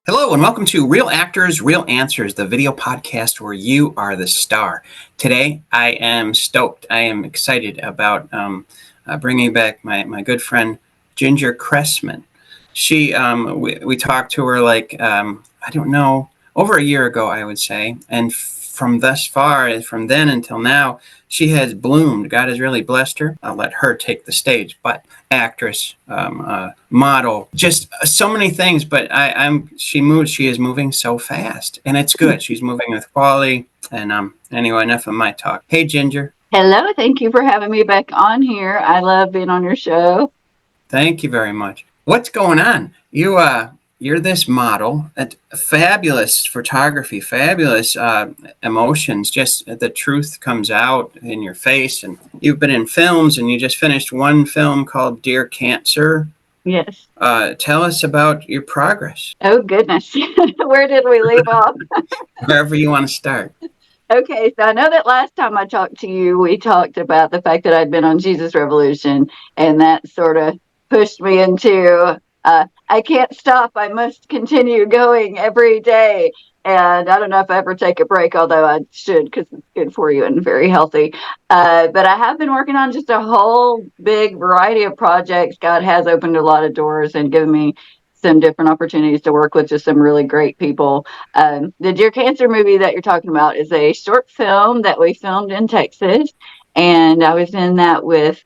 Hello and welcome to Real Actors, Real Answers, the video podcast where you are the star. Today, I am stoked. I am excited about bringing back my good friend, Ginger Cressman. We talked to her I don't know, over a year ago, I would say. And from then until now, she has bloomed. God has really blessed her. I'll let her take the stage, but actress, model, just so many things. But she is moving so fast, and it's good. She's moving with quality. And anyway, enough of my talk. Hey, Ginger. Hello, thank you for having me back on here. I love being on your show. Thank you very much. What's going on? You're this model, fabulous photography, fabulous emotions. Just the truth comes out in your face. And you've been in films, and you just finished one film called Dear Cancer. Yes. Tell us about your progress. Oh, goodness. Where did we leave off? Wherever you want to start. Okay, so I know that last time I talked to you, we talked about the fact that I'd been on Jesus Revolution, and that sort of pushed me into I can't stop. I must continue going every day. And I don't know if I ever take a break, although I should, because it's good for you and very healthy. But I have been working on just a whole big variety of projects. God has opened a lot of doors and given me some different opportunities to work with just some really great people. The Dear Cancer movie that you're talking about is a short film that we filmed in Texas. And I was in that with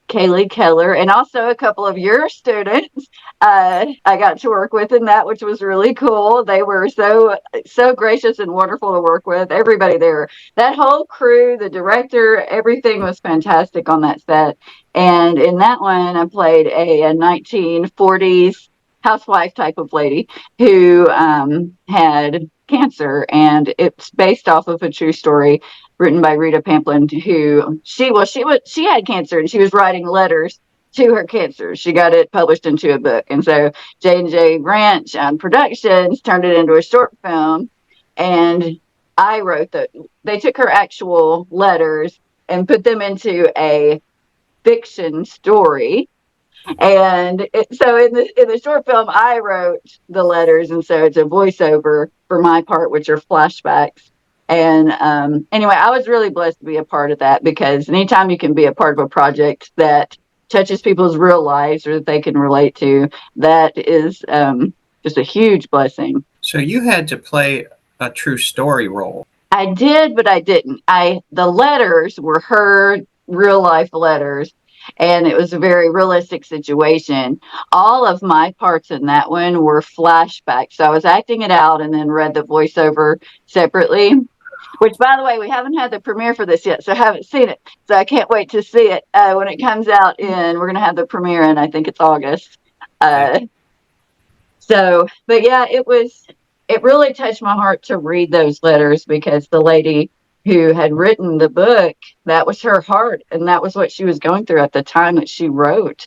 Kaylee Keller, and also a couple of your students I got to work with in that, which was really cool. They were so gracious and wonderful to work with. Everybody there, that whole crew, the director, everything was fantastic on that set. And in that one, I played a 1940s housewife type of lady who had cancer, and it's based off of a true story written by Rita Pamplin, who she had cancer, and she was writing letters to her cancer. She got it published into a book, and so J&J Ranch Productions turned it into a short film, and I wrote they took her actual letters and put them into a fiction story. And so in the short film, I wrote the letters, and so it's a voiceover for my part, which are flashbacks. And anyway, I was really blessed to be a part of that, because anytime you can be a part of a project that touches people's real lives or that they can relate to, that is just a huge blessing. So you had to play a true story role. I did, but I didn't. The letters were her real life letters, and it was a very realistic situation. All of my parts in that one were flashbacks. So I was acting it out and then read the voiceover separately, which, by the way, we haven't had the premiere for this yet, so I haven't seen it. So I can't wait to see it when it comes out. And we're going to have the premiere in, I think it's August. But yeah, it really touched my heart to read those letters, because the lady who had written the book, that was her heart, and that was what she was going through at the time that she wrote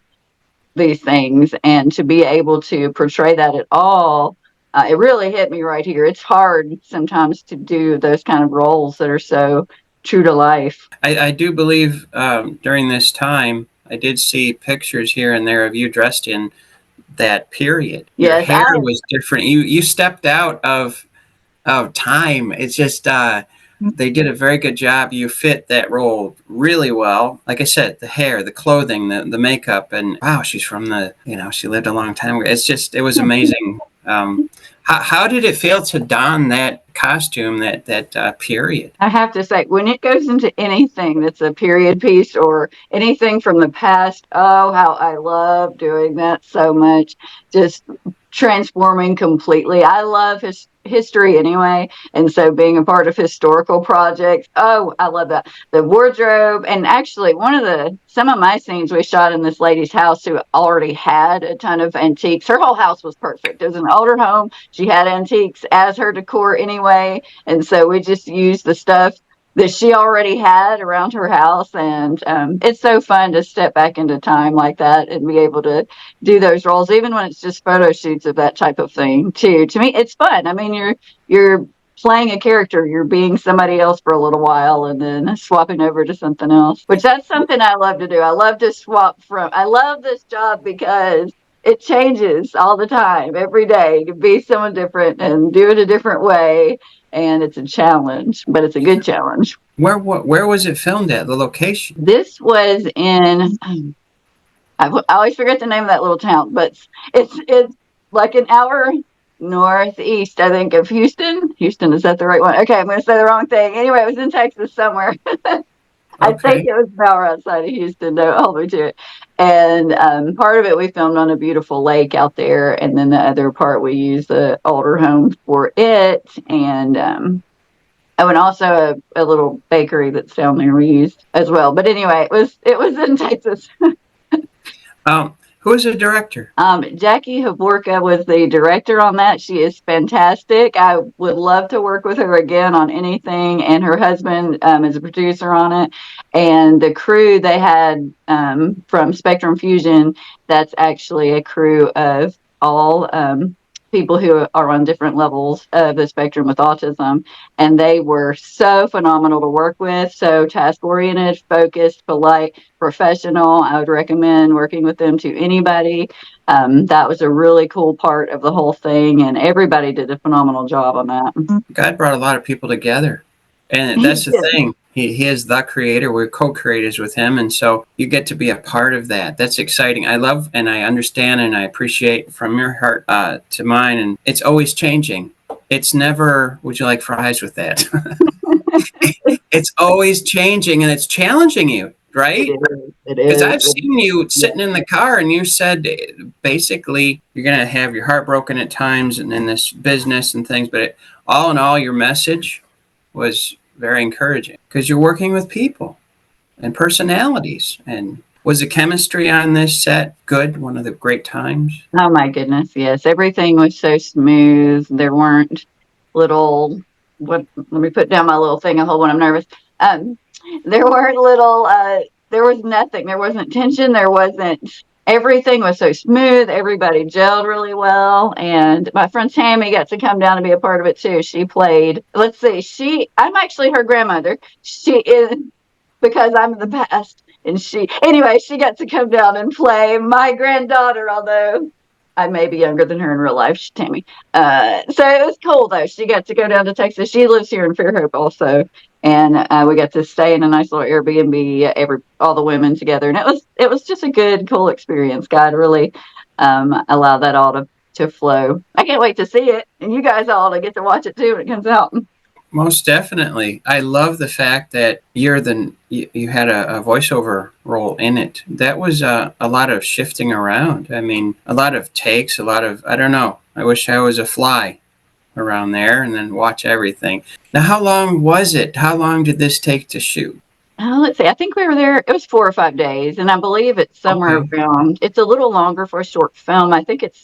these things. And to be able to portray that at all, it really hit me right here. It's hard sometimes to do those kind of roles that are so true to life. I do believe during this time, I did see pictures here and there of you dressed in that period. Yes, your hair was different. You stepped out of time. It's just they did a very good job. You fit that role really well. Like I said, the hair, the clothing, the makeup, and wow, she's from she lived a long time ago. It was amazing. How did it feel to don that costume, that period? I have to say, when it goes into anything that's a period piece or anything from the past, oh, how I love doing that so much. Just transforming completely. I love history anyway, and so being a part of historical projects, oh, I love that. The wardrobe, and actually some of my scenes we shot in this lady's house who already had a ton of antiques. Her whole house was perfect. It was an older home. She had antiques as her decor anyway, and so we just used the stuff that she already had around her house. And it's so fun to step back into time like that and be able to do those roles, even when it's just photo shoots of that type of thing too. To me, it's fun. I mean, you're playing a character, you're being somebody else for a little while and then swapping over to something else, which that's something I love to do. I love to I love this job because it changes all the time, every day, to be someone different and do it a different way. And it's a challenge, but it's a good challenge. Where was it filmed at? The location? This was in, I always forget the name of that little town, but it's like an hour northeast, I think, of Houston. Houston, is that the right one? Okay, I'm going to say the wrong thing. Anyway, it was in Texas somewhere. I think Okay. it was an hour outside of Houston. Don't hold me to it. And part of it we filmed on a beautiful lake out there, and then the other part we used the older home for it, and oh, and also a little bakery that's down there we used as well. But anyway, it was in Texas. Who is the director? Jackie Havorka was the director on that. She is fantastic. I would love to work with her again on anything. And her husband is a producer on it. And the crew they had from Spectrum Fusion, that's actually a crew of all people who are on different levels of the spectrum with autism. And they were so phenomenal to work with, so task-oriented, focused, polite, professional. I would recommend working with them to anybody. That was a really cool part of the whole thing, and everybody did a phenomenal job on that. God brought a lot of people together. And He that's the did. thing. He is the creator. We're co-creators with him. And so you get to be a part of that. That's exciting. I love and I understand and I appreciate from your heart to mine. And it's always changing. It's never, would you like fries with that? It's always changing and it's challenging you, It right? is. It Because is. I've seen you sitting in the car and you said basically you're going to have your heart broken at times and in this business and things. But all in all, your message was very encouraging because you're working with people and personalities. And was the chemistry on this set good? One of the great times? Oh my goodness, yes. Everything was so smooth. There weren't little what let me put down my little thing I hold when I'm nervous. Um there weren't little there was nothing. There wasn't tension. There wasn't Everything was so smooth. Everybody gelled really well. And my friend Tammy got to come down and be a part of it too. She played, let's see, I'm actually her grandmother. She is because I'm in the past. And she got to come down and play my granddaughter, although I may be younger than her in real life, Tammy. So it was cool though. She got to go down to Texas. She lives here in Fairhope also, and we got to stay in a nice little Airbnb. All the women together, and it was just a good, cool experience. God really allowed that all to flow. I can't wait to see it, and you guys all to get to watch it too when it comes out. Most definitely. I love the fact that you had a voiceover role in it. That was a lot of shifting around. I mean, a lot of takes, I don't know. I wish I was a fly around there and then watch everything. Now, how long was it? How long did this take to shoot? Let's see. I think we were there. It was 4 or 5 days, and I believe it's somewhere Okay. around. It's a little longer for a short film. I think it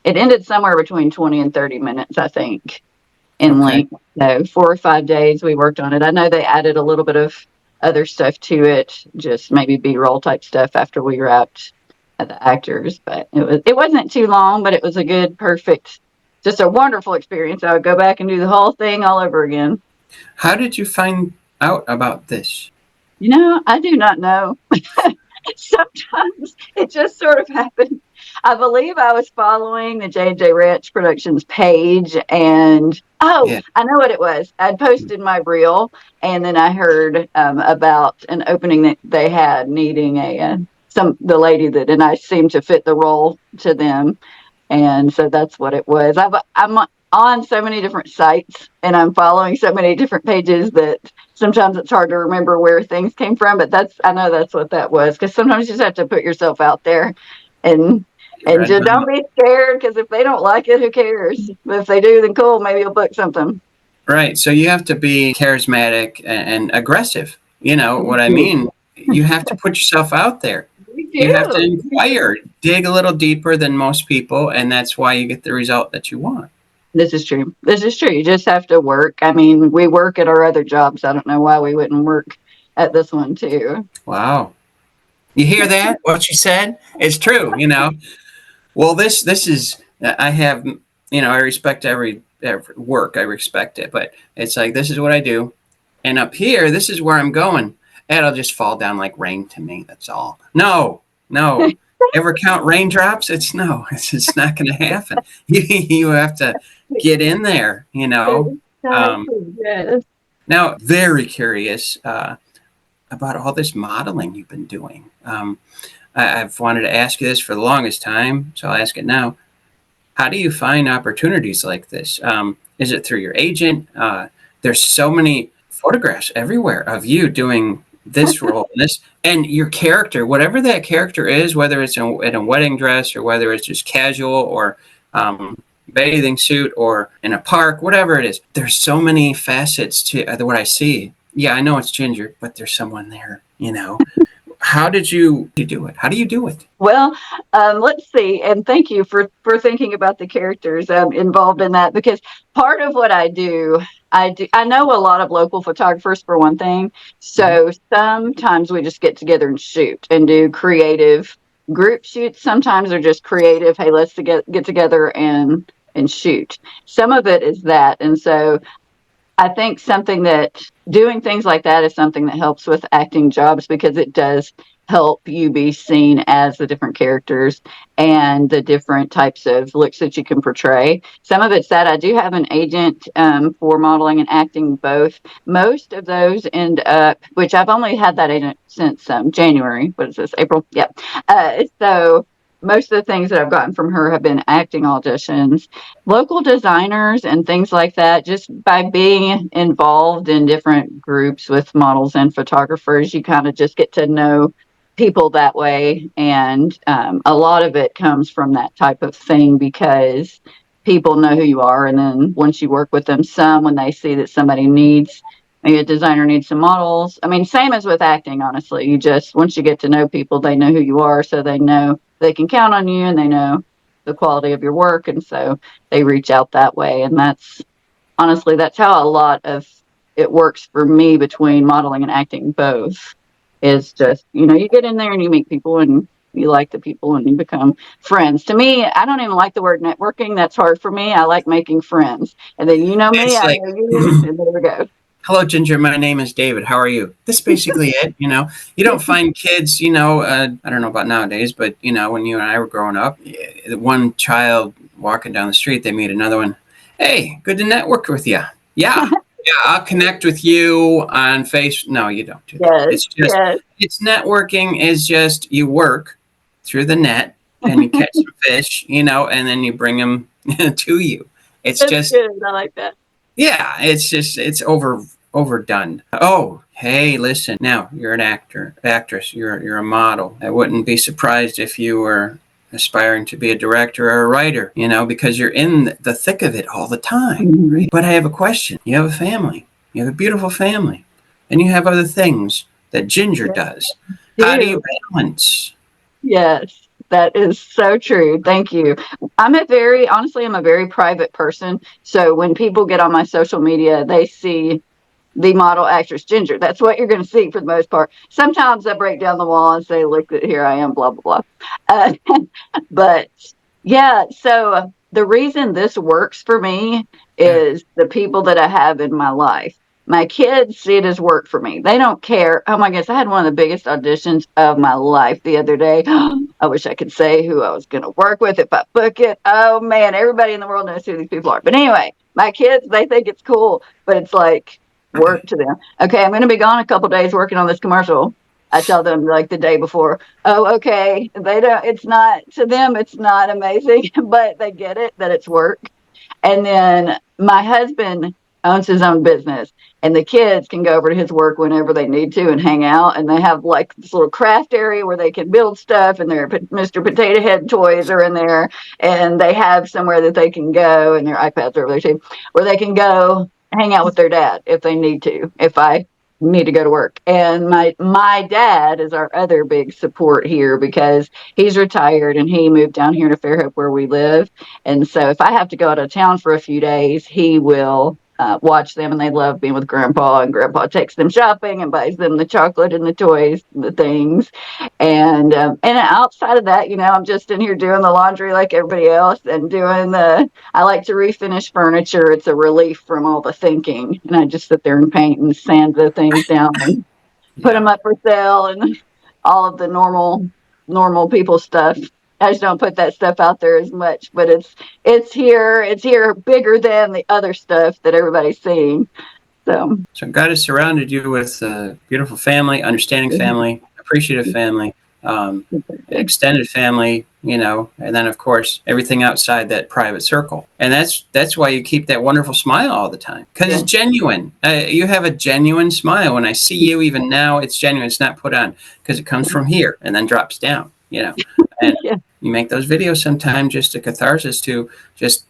ended somewhere between 20 and 30 minutes. I think in Okay. length. So 4 or 5 days we worked on it. I know they added a little bit of other stuff to it, just maybe B-roll type stuff after we wrapped at the actors. But it wasn't too long, but it was a good, perfect, just a wonderful experience. I would go back and do the whole thing all over again. How did you find out about this? I do not know. Sometimes it just sort of happened. I believe I was following the J&J Ranch Productions page, and Yeah. I know what it was. I'd posted my reel, and then I heard about an opening that they had needing the lady that, and I seemed to fit the role to them, and so that's what it was. I'm on so many different sites, and I'm following so many different pages that sometimes it's hard to remember where things came from. But I know that's what that was, because sometimes you just have to put yourself out there, and just don't be scared, because if they don't like it, who cares? But if they do, then cool, maybe you'll book something. Right. So you have to be charismatic and aggressive. You know what I mean? You have to put yourself out there. We You have to do. inquire, dig a little deeper than most people, and that's why you get the result that you want. This is true. This is true. You just have to work. I mean, we work at our other jobs. I don't know why we wouldn't work at this one too. Wow. You hear that? What she said? It's true. Well, this is, I have, I respect every work. I respect it, but it's like, this is what I do. And up here, this is where I'm going. It'll just fall down like rain to me. That's all. No. Ever count raindrops? It's no, it's not going to happen. You have to get in there, you know. Exactly. Yes. Now, very curious about all this modeling you've been doing. I've wanted to ask you this for the longest time, so I'll ask it now. How do you find opportunities like this? Is it through your agent? There's so many photographs everywhere of you doing this role, this, and your character, whatever that character is, whether it's in a wedding dress or whether it's just casual or bathing suit or in a park, whatever it is. There's so many facets to what I see. Yeah, I know it's Ginger, but there's someone there, you know. How did you do it? How do you do it? Well, let's see. And thank you for thinking about the characters involved in that, because part of what I do, I know a lot of local photographers for one thing. So sometimes we just get together and shoot and do creative group shoots. Sometimes they're just creative. Hey, let's get together and shoot. Some of it is that. And so I think doing things like that is something that helps with acting jobs, because it does help you be seen as the different characters and the different types of looks that you can portray. Some of it's that I do have an agent for modeling and acting both. Most of those end up, which I've only had that agent since January. What is this? April? Yep. So most of the things that I've gotten from her have been acting auditions. Local designers and things like that, just by being involved in different groups with models and photographers, you kind of just get to know people that way. And a lot of it comes from that type of thing, because people know who you are. And then once you work with them when they see that somebody maybe a designer needs some models. I mean, same as with acting, honestly. Once you get to know people, they know who you are, so they know they can count on you, and they know the quality of your work. And so they reach out that way. And that's how a lot of it works for me between modeling and acting both. Is just, you get in there and you meet people and you like the people and you become friends. To me, I don't even like the word networking. That's hard for me. I like making friends. And then you know me, It's I like, know you, and there we go. hello, Ginger. My name is David. How are you? That's basically it. You don't find kids, I don't know about nowadays, but, when you and I were growing up, one child walking down the street, they meet another one. Hey, good to network with you. Yeah. Yeah, I'll connect with you on Facebook. No, you don't do that. Yes, yes. It's networking is just you work through the net and you catch some fish, and then you bring them to you. It's That's just, good. I like that. yeah, it's overdone. Oh, hey, listen, now you're an actress, you're a model. I wouldn't be surprised if you were aspiring to be a director or a writer, because you're in the thick of it all the time. Right? But I have a question. You have a family. You have a beautiful family. And you have other things that Ginger does. How do you balance? Yes, that is so true. Thank you. Honestly, I'm a very private person. So when people get on my social media, they see the model actress Ginger. That's what you're going to see for the most part. Sometimes I break down the wall and say, look, here I am, blah, blah, blah. But yeah, so the reason this works for me is the people that I have in my life. My kids see it as work for me. They don't care. Oh my gosh, I had one of the biggest auditions of my life the other day. I wish I could say who I was going to work with if I book it. Oh man, everybody in the world knows who these people are. But anyway, my kids, they think it's cool, but it's like work to them. Okay, I'm going to be gone a couple days working on this commercial. I tell them like the day before, oh, okay. They don't, it's not, to them, it's not amazing, but they get it, that it's work. And then my husband owns his own business, and the kids can go over to his work whenever they need to and hang out. And they have like this little craft area where they can build stuff, and their Mr. Potato Head toys are in there, and they have somewhere that they can go, and their iPads are over there too, where they can go hang out with their dad if they need to, if I need to go to work. And my dad is our other big support here, because he's retired and he moved down here to Fairhope where we live. And so if I have to go out of town for a few days, he will watch them, and they love being with Grandpa, and Grandpa takes them shopping and buys them the chocolate and the toys and the things. And outside of that, I'm just in here doing the laundry like everybody else, and I like to refinish furniture. It's a relief from all the thinking, and I just sit there and paint and sand the things down and put them up for sale, and all of the normal normal people stuff. I just don't put that stuff out there as much, but it's here bigger than the other stuff that everybody's seeing. So God has surrounded you with a beautiful family, understanding family, appreciative family, extended family, and then of course everything outside that private circle. And that's why you keep that wonderful smile all the time, because it's genuine. You have a genuine smile. When I see you, even now, it's genuine. It's not put on, because it comes from here and then drops down. And you make those videos sometimes just a catharsis to just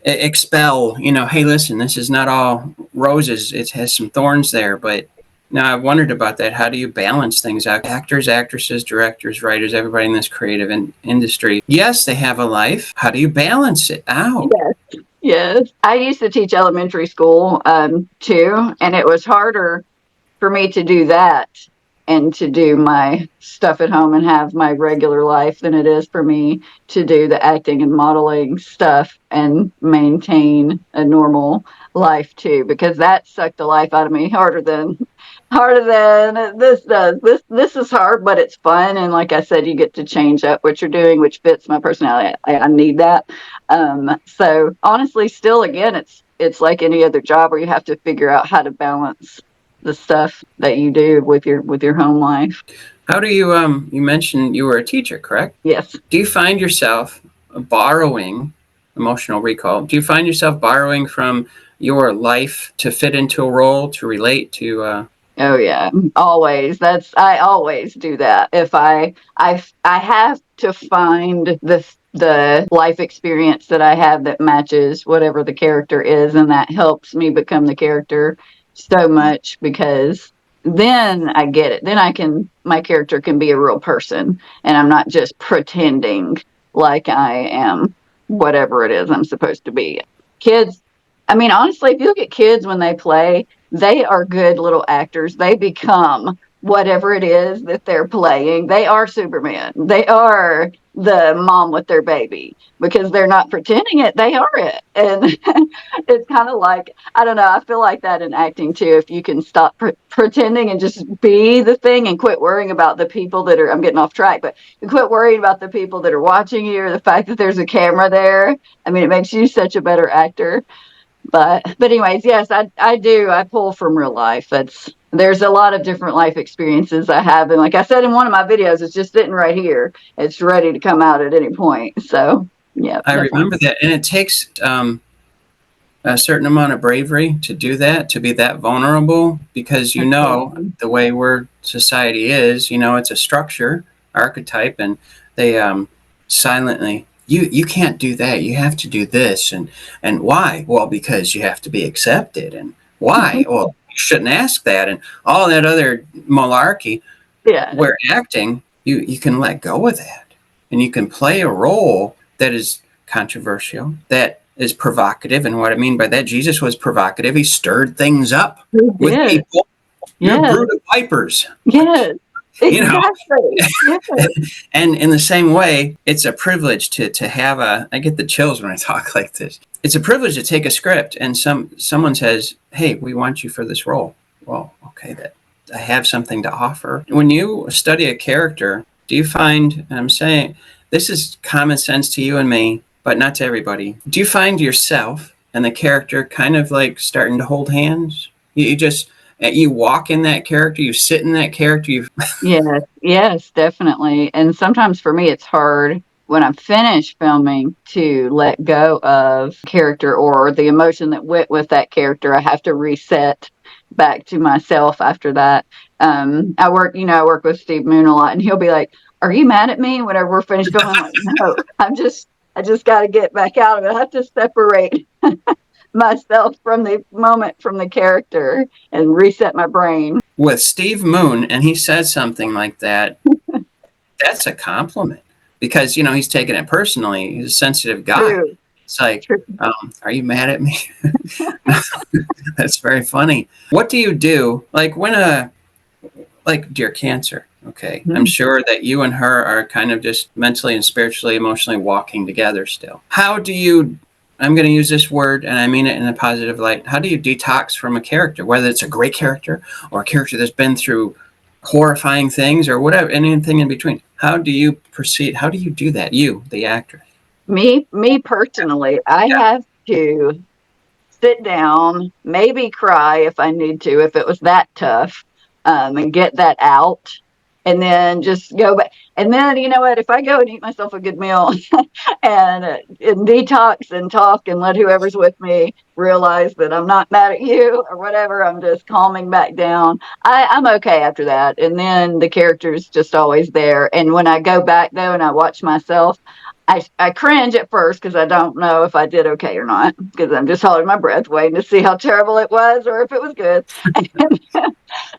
expel, hey, listen, this is not all roses. It has some thorns there. But now I've wondered about that. How do you balance things out? Actors, actresses, directors, writers, everybody in this creative industry, yes, they have a life. How do you balance it out? Yes. I used to teach elementary school too, and it was harder for me to do that and to do my stuff at home and have my regular life than it is for me to do the acting and modeling stuff and maintain a normal life too, because that sucked the life out of me harder than this does. This is hard, but it's fun. And like I said, you get to change up what you're doing, which fits my personality. I need that. So honestly, still, again, it's like any other job where you have to figure out how to balance the stuff that you do with your home life. How do you you mentioned you were a teacher, correct? Yes. Do you find yourself borrowing emotional recall? Do you find yourself borrowing from your life to fit into a role, to relate to Oh yeah, always. I always do that. If I have to find the life experience that I have that matches whatever the character is, and that helps me become the character so much, because then I get it. Then my character can be a real person, and I'm not just pretending like I am whatever it is I'm supposed to be. Kids, I mean, honestly, if you look at kids when they play, they are good little actors. They become whatever it is that they're playing. They are Superman. They are the mom with their baby, because they're not pretending it. They are it. And it's kind of like, I don't know, I feel like that in acting too. If you can stop pretending and just be the thing and quit worrying about the people that are, I'm getting off track, but quit worrying about the people that are watching you, or the fact that there's a camera there. I mean, it makes you such a better actor. But anyways, yes, I do. I pull from real life. There's a lot of different life experiences I have. And like I said in one of my videos, it's just sitting right here. It's ready to come out at any point. So, yeah. I remember that. And it takes a certain amount of bravery to do that, to be that vulnerable, because, the way society is, it's a structure, archetype, and they silently, you can't do that. You have to do this. And why? Well, because you have to be accepted. And why? Well, you shouldn't ask that. And all that other malarkey. Yeah. Where acting, you can let go of that. And you can play a role that is controversial, that is provocative. And what I mean by that, Jesus was provocative. He stirred things up with people. You're brood of vipers. Yes. Exactly. And in the same way, it's a privilege to have I get the chills when I talk like this. It's a privilege to take a script and someone says, hey, we want you for this role. Well, okay, that I have something to offer. When you study a character, do you find, and I'm saying this is common sense to you and me, but not to everybody. Do you find yourself and the character kind of like starting to hold hands? You walk in that character, you sit in that character. Yes, definitely. And sometimes for me, it's hard when I'm finished filming to let go of character or the emotion that went with that character. I have to reset back to myself after that. I work with Steve Moon a lot, and he'll be like, "Are you mad at me?" Whenever we're finished filming, I'm like, "No, I just got to get back out of it. I have to separate myself from the moment, from the character, and reset my brain." With Steve Moon, and he says something like that, that's a compliment, because he's taking it personally. He's a sensitive guy. True. It's like, are you mad at me? That's very funny. What do you do? Like like Dear Cancer. Okay. Mm-hmm. I'm sure that you and her are kind of just mentally and spiritually, emotionally walking together still. How do you, I'm going to use this word and I mean it in a positive light, how do you detox from a character, whether it's a great character or a character that's been through horrifying things or whatever, anything in between. How do you proceed? How do you do that? You, the actor. Me personally, I Yeah. have to sit down, maybe cry if I need to, if it was that tough, and get that out. And then just go back. And then, you know what? If I go and eat myself a good meal and detox and talk and let whoever's with me realize that I'm not mad at you or whatever, I'm just calming back down. I'm okay after that. And then the character's just always there. And when I go back, though, and I watch myself, I cringe at first because I don't know if I did okay or not, because I'm just holding my breath waiting to see how terrible it was or if it was good.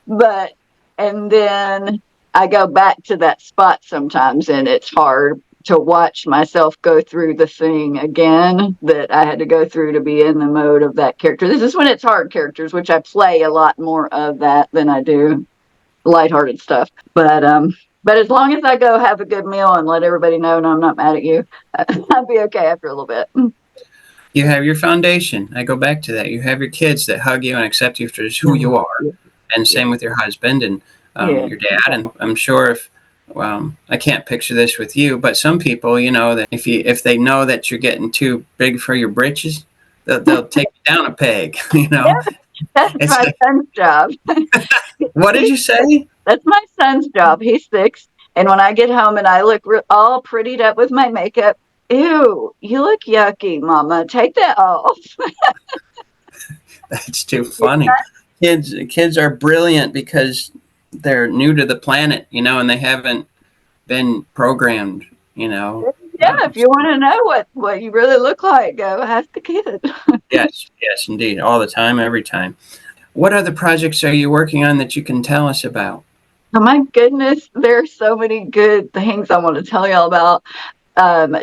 But, and then I go back to that spot sometimes, and it's hard to watch myself go through the thing again that I had to go through to be in the mode of that character. This is when it's hard characters, which I play a lot more of that than I do lighthearted stuff. But as long as I go have a good meal and let everybody know, no, I'm not mad at you, I'll be okay after a little bit. You have your foundation. I go back to that. You have your kids that hug you and accept you for just who you are. And same with your husband and your dad. And I'm sure I can't picture this with you, but some people, you know, that if they know that you're getting too big for your britches, they'll take you down a peg, you know. That's my son's job. What did you say? That's my son's job. He's 6. And when I get home and I look all prettied up with my makeup, ew, you look yucky, Mama. Take that off. That's too funny. Kids are brilliant because they're new to the planet, you know, and they haven't been programmed, you know. Yeah, if you want to know what you really look like, go ask the kid. Yes, indeed. All the time, every time. What other projects are you working on that you can tell us about? Oh my goodness, there's so many good things I want to tell y'all about.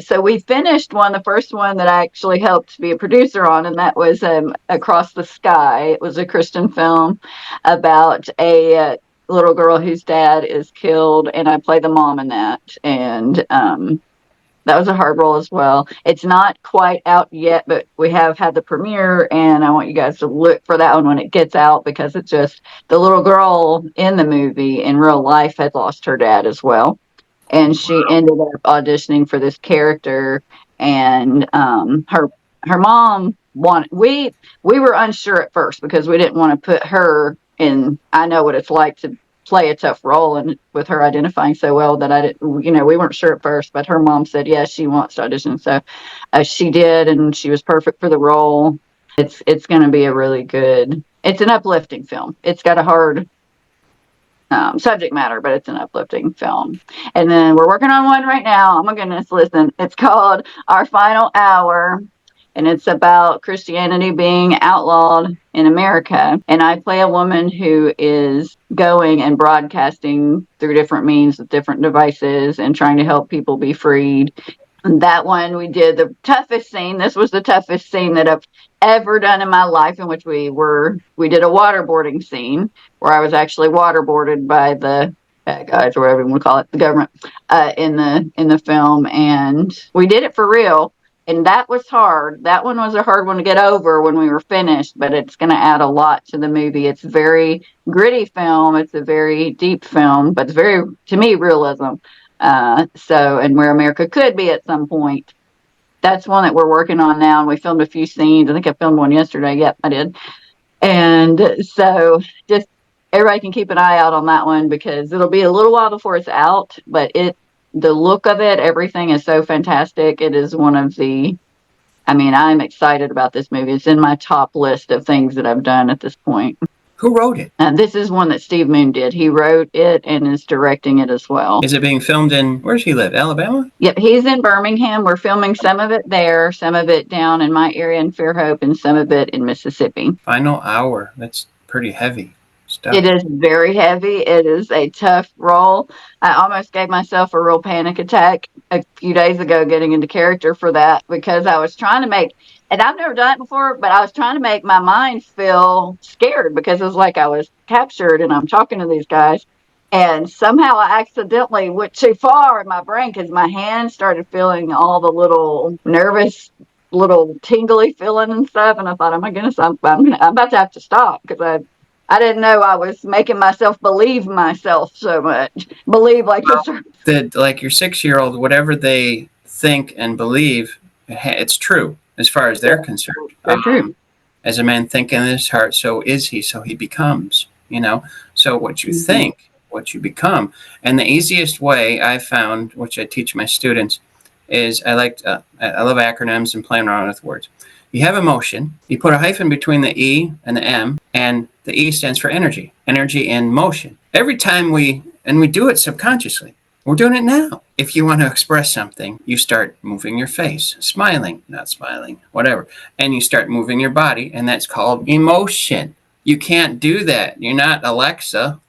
So we finished the first one that I actually helped be a producer on, and that was Across the Sky. It was a Christian film about a little girl whose dad is killed, and I play the mom in that. And that was a hard role as well. It's not quite out yet, but we have had the premiere, and I want you guys to look for that one when it gets out, because it's just the little girl in the movie in real life had lost her dad as well. And she ended up auditioning for this character, and her mom wanted, we were unsure at first because we didn't want to put her in. I know what it's like to play a tough role, and with her identifying so well that I didn't, we weren't sure at first, but her mom said yes, she wants to audition, so she did, and she was perfect for the role. It's going to be a really good. It's an uplifting film. It's got a hard subject matter, but it's an uplifting film. And then we're working on one right now. Oh my goodness, listen, it's called Our Final Hour, and it's about Christianity being outlawed in America. And I play a woman who is going and broadcasting through different means with different devices and trying to help people be freed. And that one, we did the toughest scene. This was the toughest scene that I've ever done in my life, in which we did a waterboarding scene where I was actually waterboarded by the bad guys, or whatever you want to call it, the government, in the film. And we did it for real. And that was hard. That one was a hard one to get over when we were finished, but it's going to add a lot to the movie. It's a very gritty film. It's a very deep film, but it's very, to me, realism. And where America could be at some point. That's one that we're working on now, and we filmed a few scenes. I think I filmed one yesterday. Yep, I did. And so just everybody can keep an eye out on that one, because it'll be a little while before it's out, but the look of it, everything is so fantastic. It is one of I'm excited about this movie. It's in my top list of things that I've done at this point. Who wrote it? This is one that Steve Moon did. He wrote it and is directing it as well. Is it being filmed in, where does he live, Alabama? Yep, he's in Birmingham. We're filming some of it there, some of it down in my area in Fairhope, and some of it in Mississippi. Final Hour. That's pretty heavy stuff. It is very heavy. It is a tough role. I almost gave myself a real panic attack a few days ago getting into character for that, because I was trying to make, and I've never done it before, but I was trying to make my mind feel scared, because it was like I was captured and I'm talking to these guys. And somehow I accidentally went too far in my brain, because my hands started feeling all the little nervous, little tingly feeling and stuff. And I thought, oh my goodness, I'm about to have to stop, because I didn't know I was making myself believe myself so much. Believe like a certain. That like your 6-year-old, whatever they think and believe, it's true as far as they're concerned. Very true. As a man thinketh in his heart, so is he, so he becomes, So what you think, what you become. And the easiest way I found, which I teach my students, is I love acronyms and playing around with words. You have emotion, you put a hyphen between the E and the M, and the E stands for energy in motion. Every time we do it subconsciously. We're doing it now. If you want to express something, you start moving your face, smiling, not smiling, whatever. And you start moving your body, and that's called emotion. You can't do that. You're not Alexa.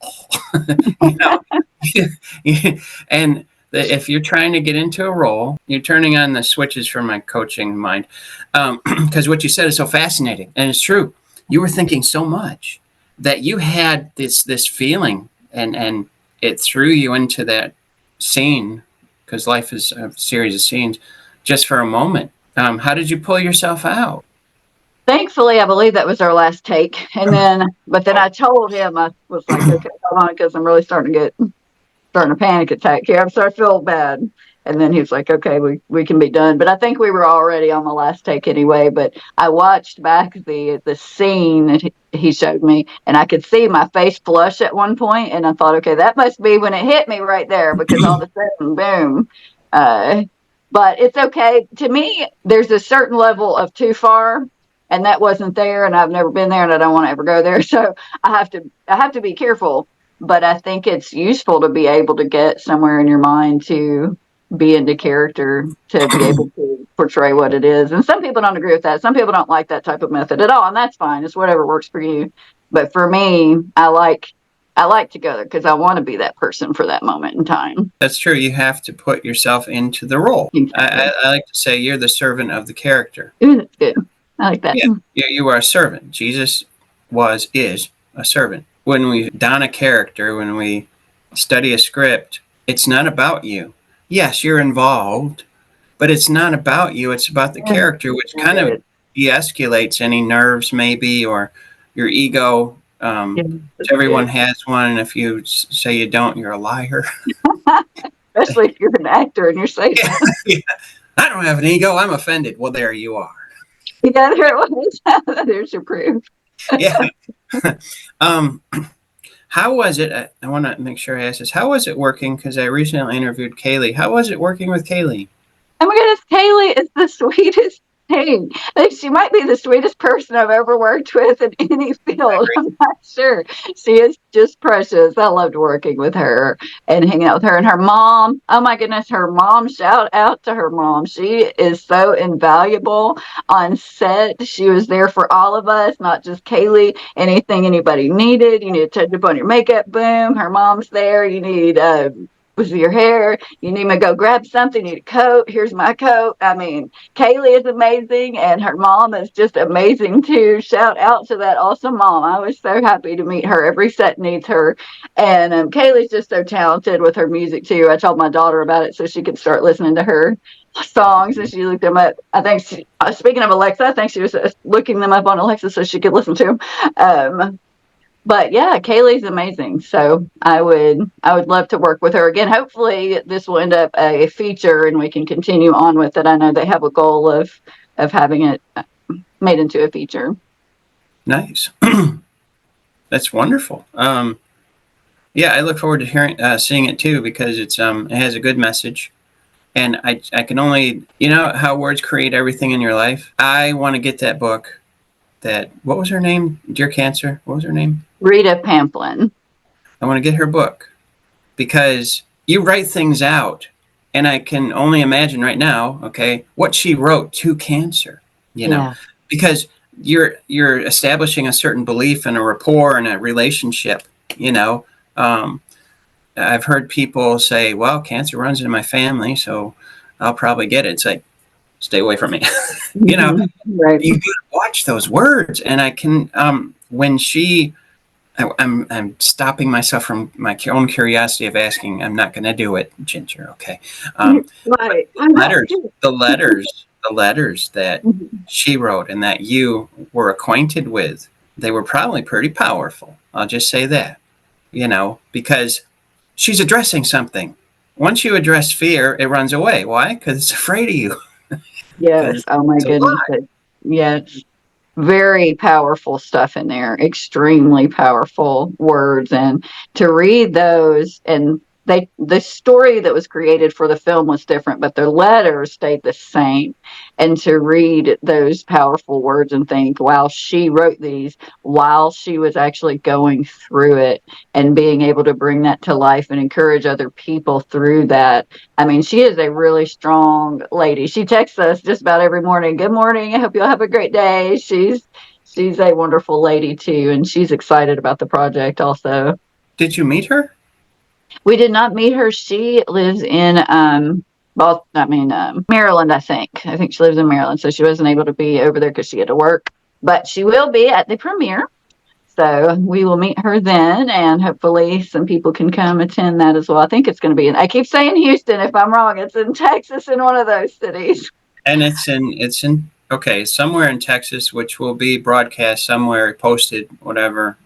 And if you're trying to get into a role, you're turning on the switches for my coaching mind. Because what you said is so fascinating, and it's true. You were thinking so much that you had this feeling, and it threw you into that scene, because life is a series of scenes, just for a moment. How did you pull yourself out? Thankfully, I believe that was our last take. But then I told him, I was like, okay, hold on, because I'm really starting a panic attack here. I'm starting to feel bad. And then he was like, okay, we can be done. But I think we were already on the last take anyway. But I watched back the scene that he showed me, and I could see my face flush at one point. And I thought, okay, that must be when it hit me right there, because all of a sudden, boom. But it's okay. To me, there's a certain level of too far, and that wasn't there. And I've never been there, and I don't want to ever go there. So I have to be careful. But I think it's useful to be able to get somewhere in your mind to be into character, to be able to portray what it is. And some people don't agree with that. Some people don't like that type of method at all, and that's fine. It's whatever works for you. But for me, I like to go there because I want to be that person for that moment in time. That's true. You have to put yourself into the role. Exactly. I like to say you're the servant of the character. Ooh, that's good. I like that. Yeah, you are a servant. Jesus is a servant. When we don a character, when we study a script, it's not about you. Yes, you're involved, but it's not about you. It's about the character, which kind of de-escalates any nerves maybe, or your ego. Everyone has one, and if you say you don't, you're a liar. Especially if you're an actor and you're saying yeah. I don't have an ego. I'm offended. Well, there you are. Yeah, there it was. There's your proof. Yeah. How was it? I want to make sure I ask this. How was it working? Because I recently interviewed Kaylee. How was it working with Kaylee? Oh my goodness, Kaylee is the sweetest thing. Like, she might be the sweetest person I've ever worked with in any field. I'm not sure. She is just precious. I loved working with her and hanging out with her. And her mom, oh my goodness, her mom, shout out to her mom. She is so invaluable on set. She was there for all of us, not just Kaylee. Anything anybody needed, you need to touch up on your makeup, boom, her mom's there. You need with your hair, you need me to go grab something, you need a coat, here's my coat. I mean, Kaylee is amazing, and her mom is just amazing too. Shout out to that awesome mom. I was so happy to meet her. Every set needs her. And Kaylee's just so talented with her music too. I told my daughter about it so she could start listening to her songs, and she looked them up. I think speaking of Alexa, I think she was looking them up on Alexa so she could listen to them. But yeah, Kaylee's amazing. So I would love to work with her again. Hopefully this will end up a feature and we can continue on with it. I know they have a goal of having it made into a feature. Nice. That's wonderful. Yeah, I look forward to seeing it too, because it has a good message. And I can only, how words create everything in your life. I want to get that book. What was her name? Dear Cancer. What was her name? Rita Pamplin. I want to get her book, because you write things out, and I can only imagine right now, okay, what she wrote to cancer, because you're establishing a certain belief and a rapport and a relationship, I've heard people say, well, cancer runs in my family, so I'll probably get it. It's like, stay away from me. Right. You gotta watch those words. And I can, I'm stopping myself from my own curiosity of asking. I'm not going to do it, Ginger. Okay. Right. The letters that she wrote and that you were acquainted with, they were probably pretty powerful. I'll just say that, because she's addressing something. Once you address fear, it runs away. Why? Because it's afraid of you. Yes. Because Oh my it's a goodness. lie. Yes. Very powerful stuff in there, extremely powerful words. And to read those, and the story that was created for the film was different, but the letters stayed the same. And to read those powerful words and think, wow, she wrote these while she was actually going through it, and being able to bring that to life and encourage other people through that. I mean, she is a really strong lady. She texts us just about every morning. Good morning. I hope you'll have a great day. She's a wonderful lady too, and she's excited about the project also. Did you meet her? We did not meet her. She lives in Maryland, I think. I think she lives in Maryland, so she wasn't able to be over there because she had to work. But she will be at the premiere. So we will meet her then, and hopefully some people can come attend that as well. I think it's going to be I keep saying Houston. If I'm wrong, it's in Texas, in one of those cities. And okay, somewhere in Texas, which will be broadcast somewhere, posted, whatever,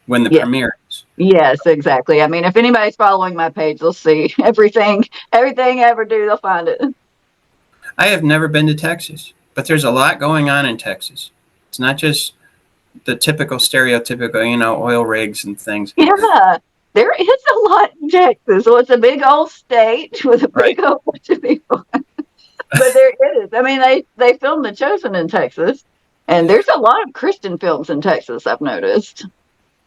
when the Yeah. premiere is. Yes, exactly. I mean, if anybody's following my page, they'll see everything I ever do, they'll find it. I have never been to Texas, but there's a lot going on in Texas. It's not just the typical stereotypical, oil rigs and things. Yeah, there is a lot in Texas. So it's a big old state with a big old bunch of people. But there is. I mean, they filmed The Chosen in Texas, and there's a lot of Christian films in Texas, I've noticed.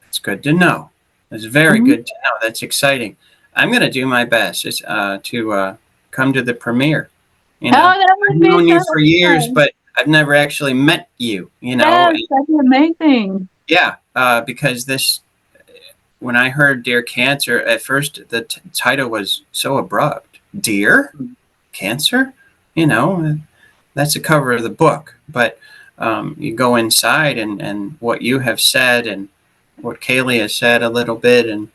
It's good to know. It's very good to know. That's exciting. I'm going to do my best to come to the premiere. That would I've be known you so for years, fun. but I've never actually met you. Yes, that'd be amazing. Yeah, because when I heard Dear Cancer, at first the title was so abrupt. Dear Cancer? That's the cover of the book. But you go inside and what you have said and what Kaylee has said a little bit, and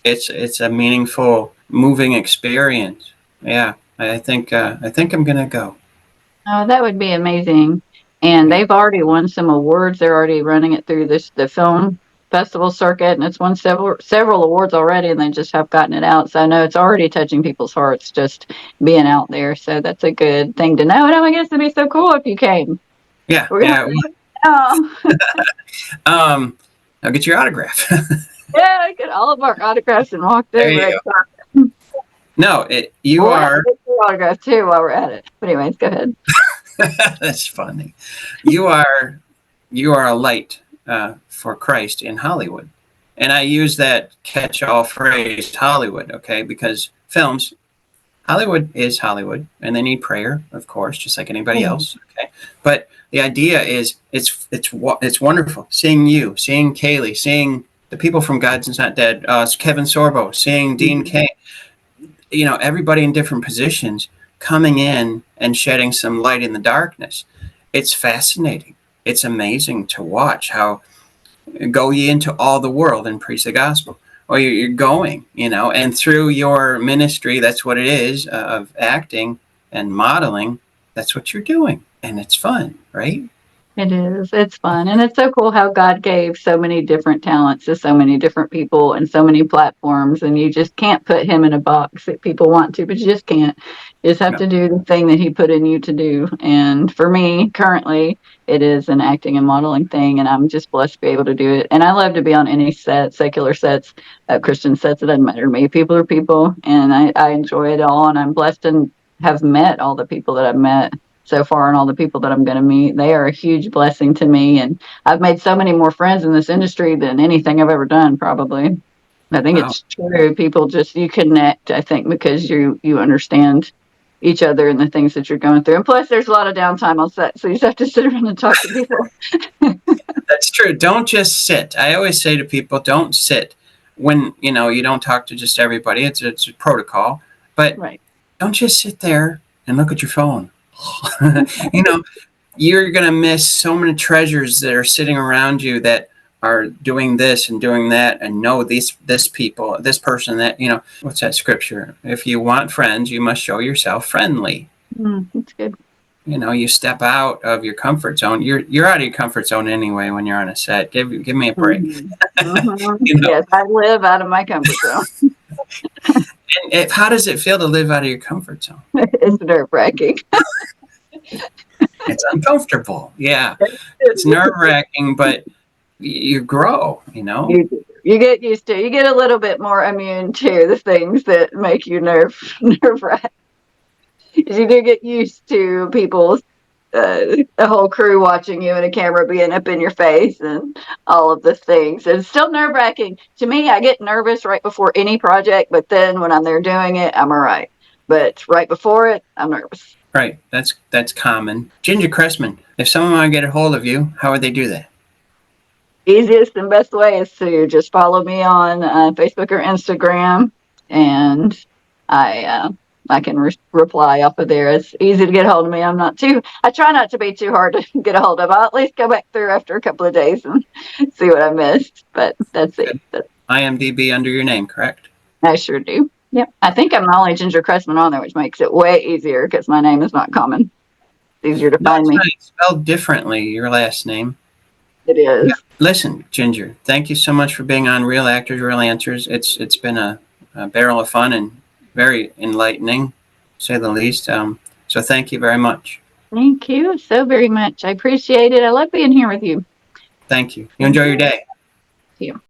it's a meaningful, moving experience. Yeah, I think I'm going to go. Oh, that would be amazing. And they've already won some awards. They're already running it through the film festival circuit, and it's won several awards already, and they just have gotten it out. So I know it's already touching people's hearts just being out there. So that's a good thing to know. And I guess it'd be so cool if you came. Yeah, We're gonna I'll get your autograph. yeah, get all of our autographs and walk There over. you go. No, you are. Get your autograph too while we're at it. But anyways, go ahead. That's funny. You are a light for Christ in Hollywood, and I use that catch-all phrase, Hollywood, okay? Because Hollywood is Hollywood, and they need prayer, of course, just like anybody else, okay? But the idea is, it's wonderful seeing you, seeing Kaylee, seeing the people from God's Not Dead, Kevin Sorbo, seeing Dean Kay, everybody in different positions coming in and shedding some light in the darkness. It's fascinating. It's amazing to watch how go ye into all the world and preach the gospel. Or you're going, and through your ministry, that's what it is, of acting and modeling. That's what you're doing. And it's fun, right? It is. It's fun. And it's so cool how God gave so many different talents to so many different people and so many platforms. And you just can't put him in a box that people want to, but you just can't. You just have to do the thing that he put in you to do. And for me, currently, it is an acting and modeling thing. And I'm just blessed to be able to do it. And I love to be on any set, secular sets, Christian sets. It doesn't matter to me. People are people. And I enjoy it all. And I'm blessed to have met all the people that I've met so far, and all the people that I'm going to meet. They are a huge blessing to me, and I've made so many more friends in this industry than anything I've ever done, probably. I think It's true. People you connect, I think, because you understand each other and the things that you're going through. And plus, there's a lot of downtime on set, so you just have to sit around and talk to people. That's true. Don't just sit. I always say to people, don't sit when, you don't talk to just everybody. It's a protocol. But don't just sit there and look at your phone. You're going to miss so many treasures that are sitting around you that are doing this and doing that, and know this people, this person, that, what's that scripture? If you want friends, you must show yourself friendly. That's good. you step out of your comfort zone. You're out of your comfort zone anyway when you're on a set. Give me a break. Yes, I live out of my comfort zone. And how does it feel to live out of your comfort zone? It's nerve-wracking. It's uncomfortable. Yeah, it's nerve-wracking, but you grow. You get used to. You get a little bit more immune to the things that make you nerve-wracked. You do get used to people's the whole crew watching you and a camera being up in your face and all of the things. It's still nerve-wracking. To me, I get nervous right before any project, but then when I'm there doing it, I'm all right. But right before it, I'm nervous. Right. That's common. Ginger Cressman, if someone want to get a hold of you, how would they do that? Easiest and best way is to just follow me on Facebook or Instagram, and I can reply off of there. It's easy to get a hold of me. I try not to be too hard to get a hold of. I'll at least go back through after a couple of days and see what I missed. But that's it. IMdb under your name, correct? I sure do. Yep. I think I'm the only Ginger Cressman on there, which makes it way easier because my name is not common. It's easier to find me. It's spelled differently, your last name. It is. Yeah. Listen, Ginger, thank you so much for being on Real Actors, Real Answers. It's been a barrel of fun and very enlightening, to say the least. So thank you very much. Thank you so very much. I appreciate it. I love being here with you. Thank you. You enjoy your day. Thank you.